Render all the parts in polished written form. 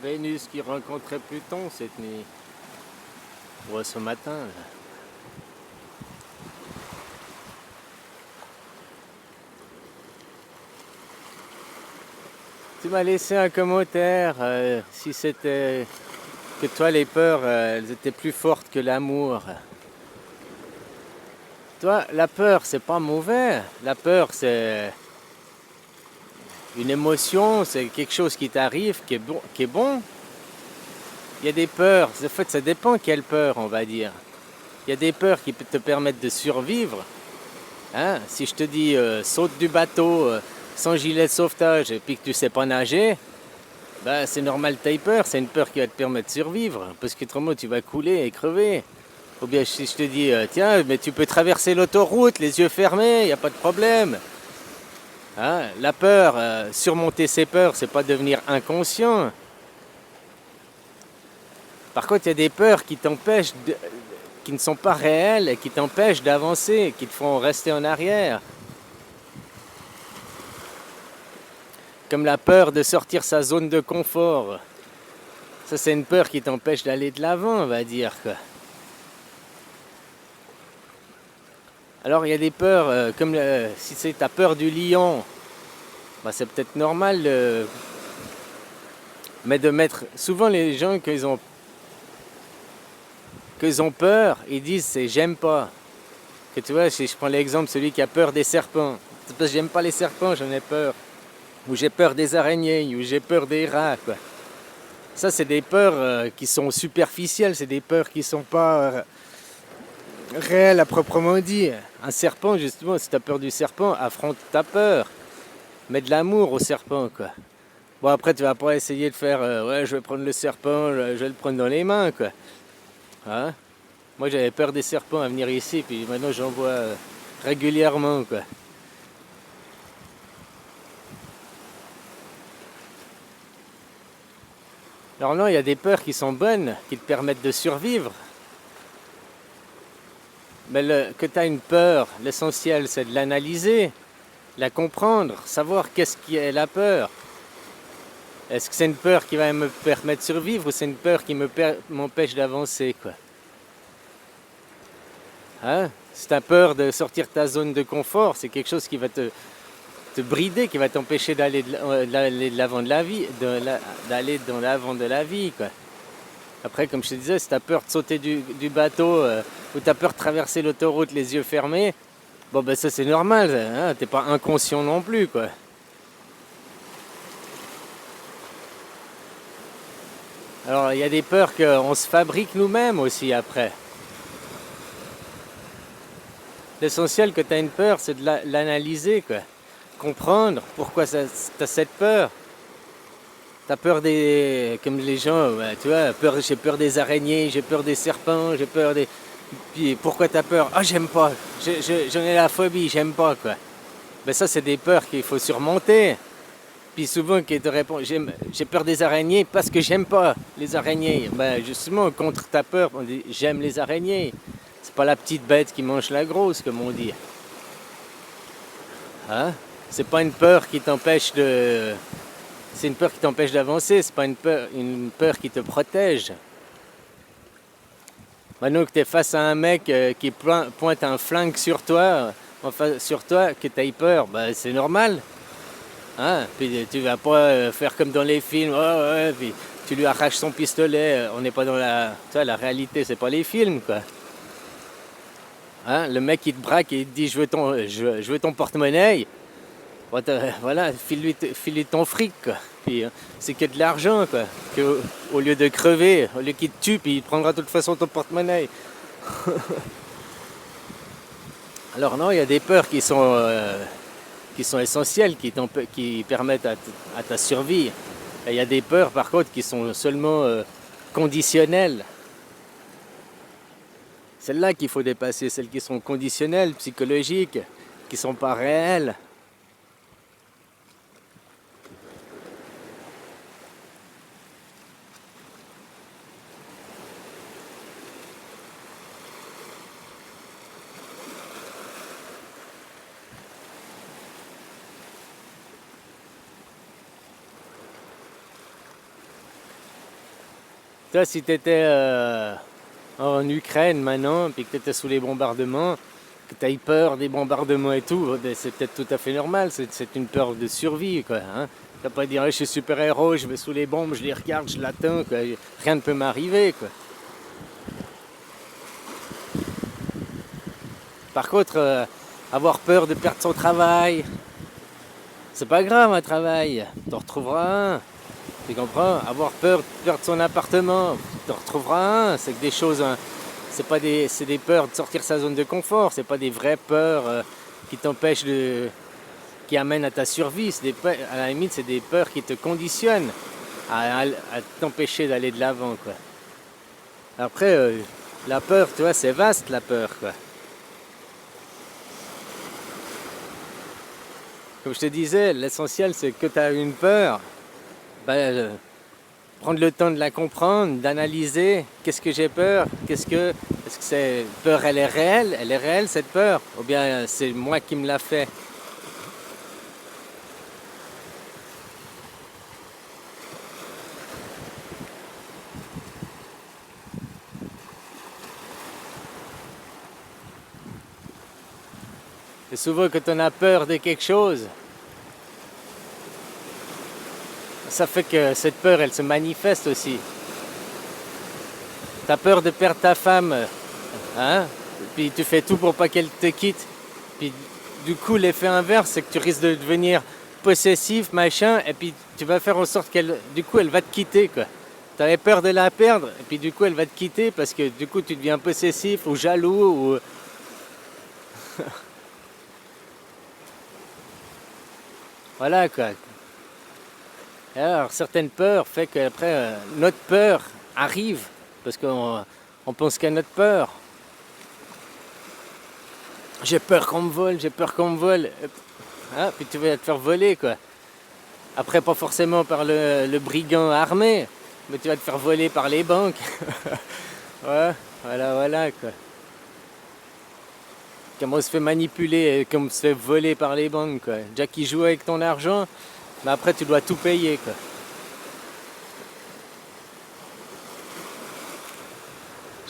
Vénus qui rencontrait Pluton cette nuit. Ou ce matin. Là. Tu m'as laissé un commentaire si c'était que toi les peurs elles étaient plus fortes que l'amour. Toi, la peur c'est pas mauvais. La peur c'est une émotion, c'est quelque chose qui t'arrive qui est bon. Il y a des peurs, en fait ça dépend quelle peur on va dire. Il y a des peurs qui te permettent de survivre. Hein? Si je te dis saute du bateau sans gilet de sauvetage et puis que tu sais pas nager, ben, c'est normal que tu aies peur, c'est une peur qui va te permettre de survivre, parce qu'autrement tu vas couler et crever. Ou bien si je te dis tiens, mais tu peux traverser l'autoroute les yeux fermés, il n'y a pas de problème. Hein? La peur, surmonter ses peurs, c'est pas devenir inconscient. Par contre, il y a des peurs qui t'empêchent qui ne sont pas réelles et qui t'empêchent d'avancer, qui te font rester en arrière. Comme la peur de sortir sa zone de confort. Ça, c'est une peur qui t'empêche d'aller de l'avant, on va dire, quoi. Alors, il y a des peurs, comme si c'est ta peur du lion, bah, c'est peut-être normal, mais de mettre... Souvent, les gens, qu'ils ont peur, ils disent c'est j'aime pas. Que tu vois, si je prends l'exemple, celui qui a peur des serpents. C'est parce que j'aime pas les serpents, j'en ai peur. Ou j'ai peur des araignées, ou j'ai peur des rats, quoi. Ça, c'est des peurs qui sont superficielles, c'est des peurs qui sont pas réelles à proprement dit. Un serpent, justement, si tu as peur du serpent, affronte ta peur. Mets de l'amour au serpent, quoi. Bon, après, tu vas pas essayer de faire ouais, je vais prendre le serpent, je vais le prendre dans les mains, quoi. Hein? Moi, j'avais peur des serpents à venir ici, puis maintenant, j'en vois régulièrement, quoi. Alors non, il y a des peurs qui sont bonnes, qui te permettent de survivre. Mais que tu as une peur, l'essentiel c'est de l'analyser, la comprendre, savoir qu'est-ce qui est la peur. Est-ce que c'est une peur qui va me permettre de survivre ou c'est une peur qui m'empêche d'avancer, quoi. Hein? Si tu as peur de sortir de ta zone de confort, c'est quelque chose qui va te brider, qui va t'empêcher d'aller de l'avant de la vie, d'aller dans l'avant de la vie, quoi. Après, comme je te disais, si tu as peur de sauter du bateau ou tu as peur de traverser l'autoroute les yeux fermés, bon ben ça c'est normal, hein, t'es pas inconscient non plus, quoi. Alors il y a des peurs qu'on se fabrique nous-mêmes aussi après. L'essentiel que tu as une peur, c'est de l'analyser, quoi. Comprendre pourquoi tu as cette peur. T'as peur des... Comme les gens, ouais, tu vois, j'ai peur des araignées, j'ai peur des serpents, j'ai peur des... Puis pourquoi t'as peur? Ah, j'aime pas, j'en ai la phobie, j'aime pas, quoi. Ben ça, c'est des peurs qu'il faut surmonter. Puis souvent, qui te répond, j'ai peur des araignées parce que j'aime pas les araignées. Ben justement, contre ta peur, on dit, j'aime les araignées. C'est pas la petite bête qui mange la grosse, comme on dit. Hein? C'est pas une peur qui t'empêche de... C'est une peur qui t'empêche d'avancer, c'est pas une peur qui te protège. Maintenant que tu es face à un mec qui pointe un flingue sur toi, que tu aies peur, bah, c'est normal. Hein? Puis tu vas pas faire comme dans les films, oh, ouais, puis tu lui arraches son pistolet. On n'est pas dans la... Tu vois, la réalité, c'est pas les films, quoi. Hein? Le mec qui te braque et il te dit je veux ton porte-monnaie. Voilà, file-lui ton fric, quoi. Puis c'est que de l'argent, quoi. Au lieu de crever, au lieu qu'il te tue, puis il prendra de toute façon ton porte-monnaie. Alors non, il y a des peurs qui sont essentielles, qui permettent à ta survie. Et il y a des peurs, par contre, qui sont seulement conditionnelles. Celles-là qu'il faut dépasser, celles qui sont conditionnelles, psychologiques, qui ne sont pas réelles. Toi, si tu étais en Ukraine maintenant, puis que tu étais sous les bombardements, que tu aies peur des bombardements et tout, ben, c'est peut-être tout à fait normal. C'est une peur de survie, quoi. Hein? Tu vas pas dire, je suis super-héros, je vais sous les bombes, je les regarde, je l'attends, quoi. Rien ne peut m'arriver, quoi. Par contre, avoir peur de perdre son travail, c'est pas grave un travail, t'en retrouveras un. Tu comprends? Avoir peur de perdre son appartement, t'en retrouveras un. C'est que des choses, hein, c'est des peurs de sortir de sa zone de confort. C'est pas des vraies peurs qui t'empêchent qui amènent à ta survie. À la limite, c'est des peurs qui te conditionnent à t'empêcher d'aller de l'avant, quoi. Après, la peur, tu vois, c'est vaste la peur, quoi. Comme je te disais, l'essentiel c'est que tu as une peur, ben, prendre le temps de la comprendre, d'analyser qu'est-ce que j'ai peur, est-ce que cette peur elle est réelle cette peur, ou bien c'est moi qui me l'a fait. Et souvent quand on a peur de quelque chose, ça fait que cette peur elle se manifeste aussi. T'as peur de perdre ta femme, hein? Puis tu fais tout pour pas qu'elle te quitte. Puis du coup l'effet inverse c'est que tu risques de devenir possessif, machin, et puis tu vas faire en sorte du coup elle va te quitter, quoi. Tu avais peur de la perdre, et puis du coup elle va te quitter parce que du coup tu deviens possessif ou jaloux ou... Voilà, quoi. Et alors certaines peurs fait qu'après notre peur arrive parce qu'on pense qu'à notre peur. J'ai peur qu'on me vole, j'ai peur qu'on me vole. Hein, puis tu vas te faire voler, quoi. Après, pas forcément par le brigand armé, mais tu vas te faire voler par les banques. Ouais, voilà, quoi. Comment on se fait manipuler, comment on se fait voler par les banques, quoi. Déjà qu'ils jouent avec ton argent, mais après tu dois tout payer, quoi.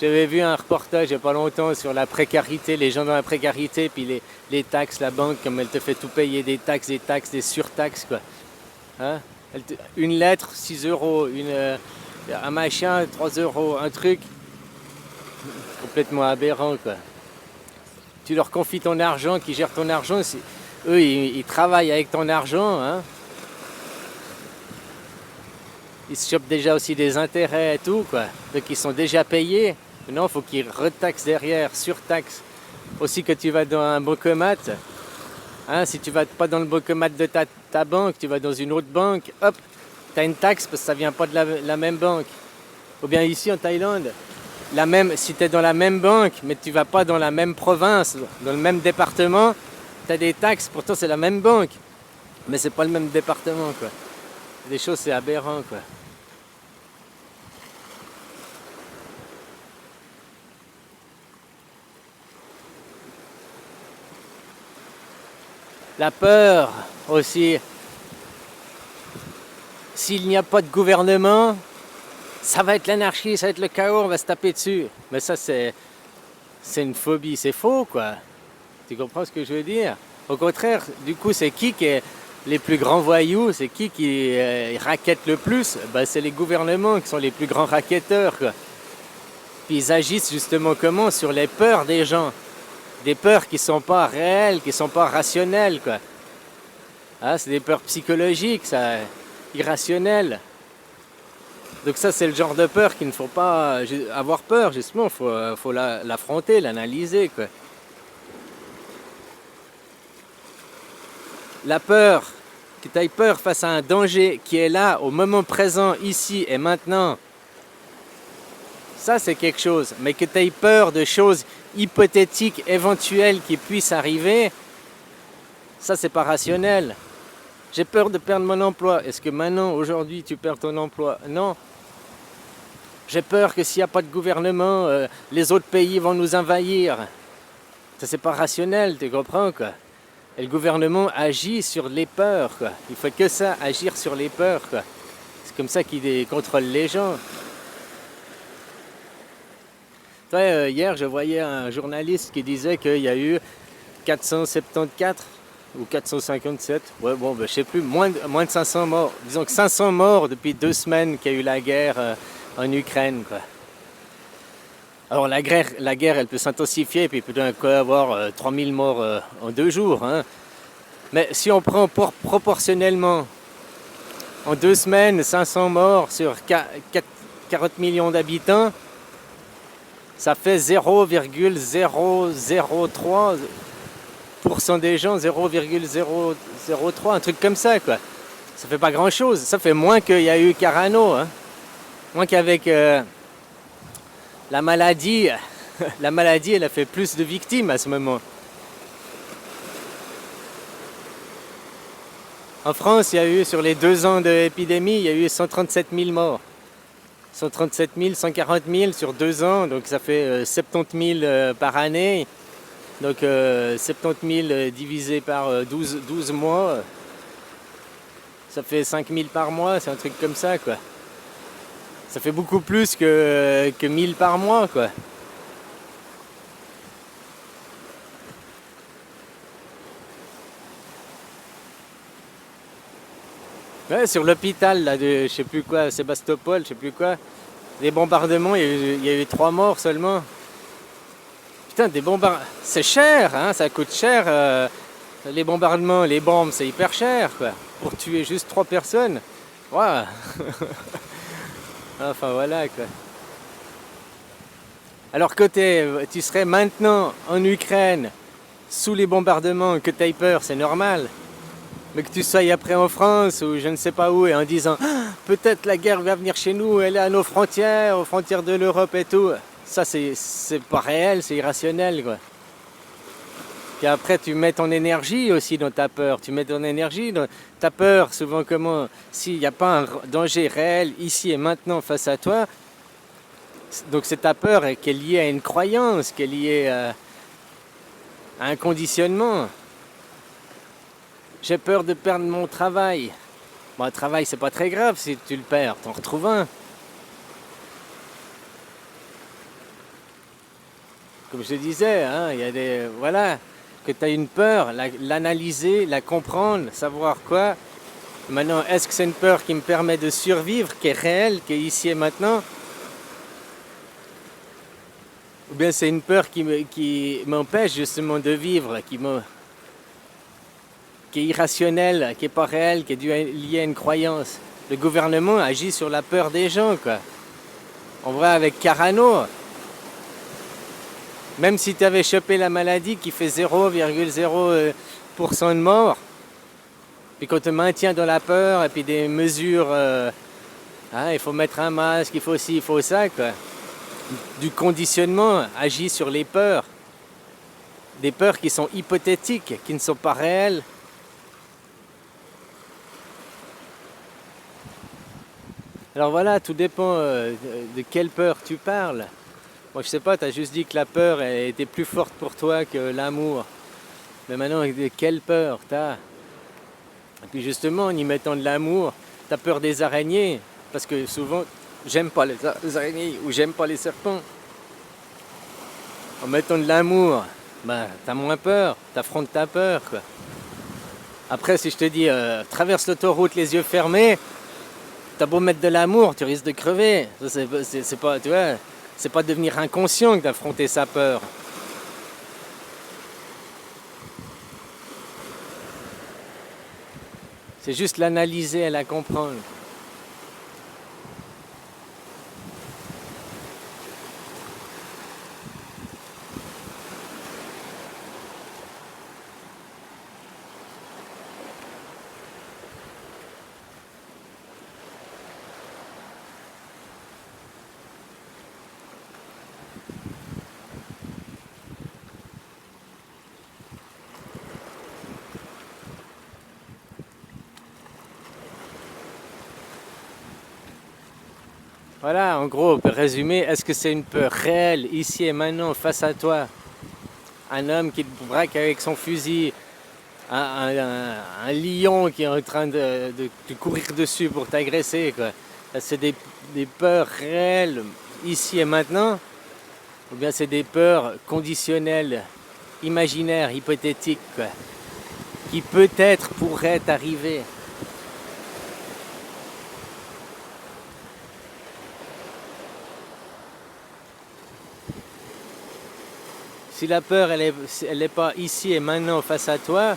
J'avais vu un reportage il n'y a pas longtemps sur la précarité, les gens dans la précarité, puis les taxes, la banque, comme elle te fait tout payer, des taxes, des surtaxes, quoi. Hein? Une lettre, 6 euros, un machin, 3 euros, un truc complètement aberrant, quoi. Tu leur confies ton argent, qui gèrent ton argent, eux, ils travaillent avec ton argent, hein. Ils se chopent déjà aussi des intérêts et tout, quoi. Donc ils sont déjà payés. Maintenant, il faut qu'ils retaxent derrière, surtaxent. Aussi que tu vas dans un bancomat, hein, si tu vas pas dans le bancomat de ta banque, tu vas dans une autre banque, hop, tu as une taxe parce que ça vient pas de la même banque. Ou bien ici en Thaïlande, si tu es dans la même banque, mais tu vas pas dans la même province, dans le même département, tu as des taxes, pourtant c'est la même banque. Mais c'est pas le même département, quoi. Des choses, c'est aberrant, quoi. La peur aussi. S'il n'y a pas de gouvernement, ça va être l'anarchie, ça va être le chaos, on va se taper dessus. Mais ça, c'est une phobie, c'est faux, quoi. Tu comprends ce que je veux dire? Au contraire, du coup, c'est qui est les plus grands voyous? C'est qui raquette le plus? Ben, c'est les gouvernements qui sont les plus grands raquetteurs, quoi. Puis ils agissent justement comment? Sur les peurs des gens. Des peurs qui ne sont pas réelles, qui ne sont pas rationnelles, quoi. Ah, c'est des peurs psychologiques, ça, irrationnelles. Donc ça, c'est le genre de peur qu'il ne faut pas avoir peur, justement. Il faut l'affronter, l'analyser, quoi. La peur, que tu aies peur face à un danger qui est là, au moment présent, ici et maintenant, ça, c'est quelque chose. Mais que tu aies peur de choses hypothétiques, éventuelles qui puissent arriver, ça, c'est pas rationnel. J'ai peur de perdre mon emploi. Est-ce que maintenant, aujourd'hui, tu perds ton emploi? Non. J'ai peur que s'il n'y a pas de gouvernement, les autres pays vont nous envahir. Ça, c'est pas rationnel, tu comprends, quoi. Et le gouvernement agit sur les peurs, quoi. Il faut que ça, agir sur les peurs, quoi. C'est comme ça qu'il contrôle les gens. Hier, je voyais un journaliste qui disait qu'il y a eu 474 ou 457, ouais, bon, ben, je sais plus, moins de 500 morts. Disons que 500 morts depuis 2 semaines qu'il y a eu la guerre en Ukraine, quoi. Alors la guerre, elle peut s'intensifier, puis il peut d'un coup avoir 3000 morts en 2 jours, hein. Mais si on prend proportionnellement, en 2 semaines, 500 morts sur 40 millions d'habitants, ça fait 0,003% des gens, 0,003, un truc comme ça, quoi. Ça fait pas grand-chose. Ça fait moins qu'il y a eu Carano, hein. Moins qu'avec la maladie. La maladie, elle a fait plus de victimes à ce moment. En France, il y a eu, sur les 2 ans d'épidémie, il y a eu 137 000 morts. 137 000, 140 000 sur 2 ans, donc ça fait 70 000 par année. Donc 70 000 divisé par 12 mois, ça fait 5 000 par mois, c'est un truc comme ça, quoi. Ça fait beaucoup plus que 1000 par mois, quoi. Ouais, sur l'hôpital, là, de je sais plus quoi, Sébastopol, je sais plus quoi, des bombardements, il y a eu 3 morts seulement. Putain, des bombardements, c'est cher, hein, ça coûte cher. Les bombardements, les bombes, c'est hyper cher, quoi. Pour tuer juste 3 personnes. Ouais. Enfin, voilà, quoi. Alors que tu serais maintenant en Ukraine, sous les bombardements, que tu aies peur, c'est normal. Mais que tu sois après en France ou je ne sais pas où, et en disant ah, peut-être la guerre va venir chez nous, elle est à nos frontières, aux frontières de l'Europe et tout. Ça, c'est pas réel, c'est irrationnel, quoi. Puis après, tu mets ton énergie aussi dans ta peur. Tu mets ton énergie dans ta peur, souvent comment, s'il n'y a pas un danger réel ici et maintenant face à toi, donc c'est ta peur qui est liée à une croyance, qui est liée à un conditionnement. J'ai peur de perdre mon travail. Bon, le travail, c'est pas très grave si tu le perds, t'en retrouves un. Comme je te disais, hein, il y a des. Voilà, que tu as une peur, l'analyser, la comprendre, savoir quoi. Maintenant, est-ce que c'est une peur qui me permet de survivre, qui est réelle, qui est ici et maintenant? Ou bien c'est une peur qui m'empêche justement de vivre, qui est irrationnelle, qui n'est pas réelle, qui est liée à une croyance. Le gouvernement agit sur la peur des gens, quoi. On voit avec Carano, même si tu avais chopé la maladie qui fait 0,0% de mort, puis qu'on te maintient dans la peur, et puis des mesures, il faut mettre un masque, il faut ci, il faut ça, quoi. Du conditionnement agit sur les peurs. Des peurs qui sont hypothétiques, qui ne sont pas réelles. Alors voilà, tout dépend de quelle peur tu parles. Moi je sais pas, tu as juste dit que la peur était plus forte pour toi que l'amour. Mais maintenant, de quelle peur t'as? Et puis justement, en y mettant de l'amour, t'as peur des araignées. Parce que souvent, j'aime pas les araignées ou j'aime pas les serpents. En mettant de l'amour, ben, t'as moins peur, t'affrontes ta peur, quoi. Après, si je te dis, traverse l'autoroute les yeux fermés, t'as beau mettre de l'amour, tu risques de crever. Ça, c'est pas, tu vois, c'est pas devenir inconscient que d'affronter sa peur. C'est juste l'analyser et la comprendre. Voilà, en gros, on peut résumer, est-ce que c'est une peur réelle, ici et maintenant, face à toi? Un homme qui te braque avec son fusil, un lion qui est en train de te courir dessus pour t'agresser, quoi. C'est des peurs réelles, ici et maintenant, Ou bien c'est des peurs conditionnelles, imaginaires, hypothétiques, quoi, qui peut-être pourraient arriver. Si la peur, elle est pas ici et maintenant face à toi,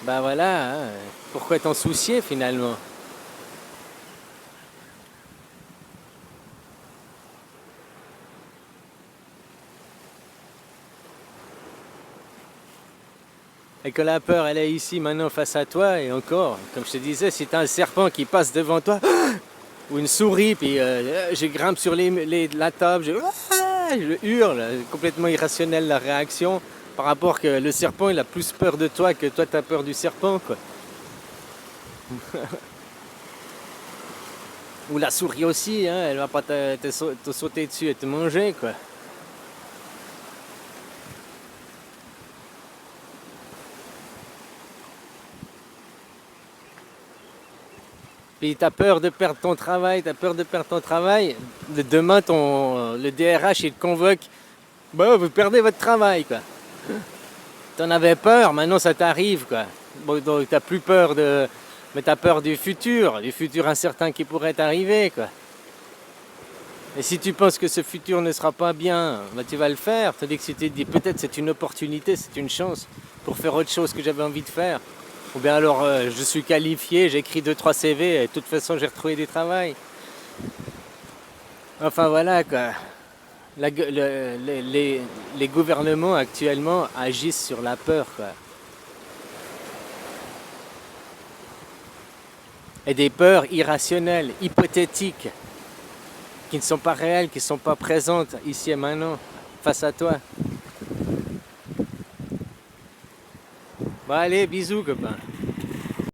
ben voilà, hein, pourquoi t'en soucier finalement? Et que la peur, elle est ici maintenant face à toi, et encore, comme je te disais, si t'as un serpent qui passe devant toi, ou une souris, puis je grimpe sur la table, je hurle, complètement irrationnel la réaction, par rapport que le serpent, il a plus peur de toi que toi, t'as peur du serpent, quoi. Ou la souris aussi, hein, elle va pas te sauter dessus et te manger, quoi. Puis t'as peur de perdre ton travail, t'as peur de perdre ton travail. Demain, le DRH, il te convoque. Bon, vous perdez votre travail, quoi. T'en avais peur, maintenant ça t'arrive, quoi. Bon, donc t'as plus peur de... Mais t'as peur du futur incertain qui pourrait t'arriver, quoi. Et si tu penses que ce futur ne sera pas bien, bah tu vas le faire. Tandis que si tu te dis peut-être c'est une opportunité, c'est une chance pour faire autre chose que j'avais envie de faire. Ou bien alors je suis qualifié, j'écris 2-3 CV et de toute façon j'ai retrouvé du travail. Enfin voilà quoi. Les gouvernements actuellement agissent sur la peur, quoi. Et des peurs irrationnelles, hypothétiques, qui ne sont pas réelles, qui ne sont pas présentes ici et maintenant, face à toi. Bon allez, bisous copain.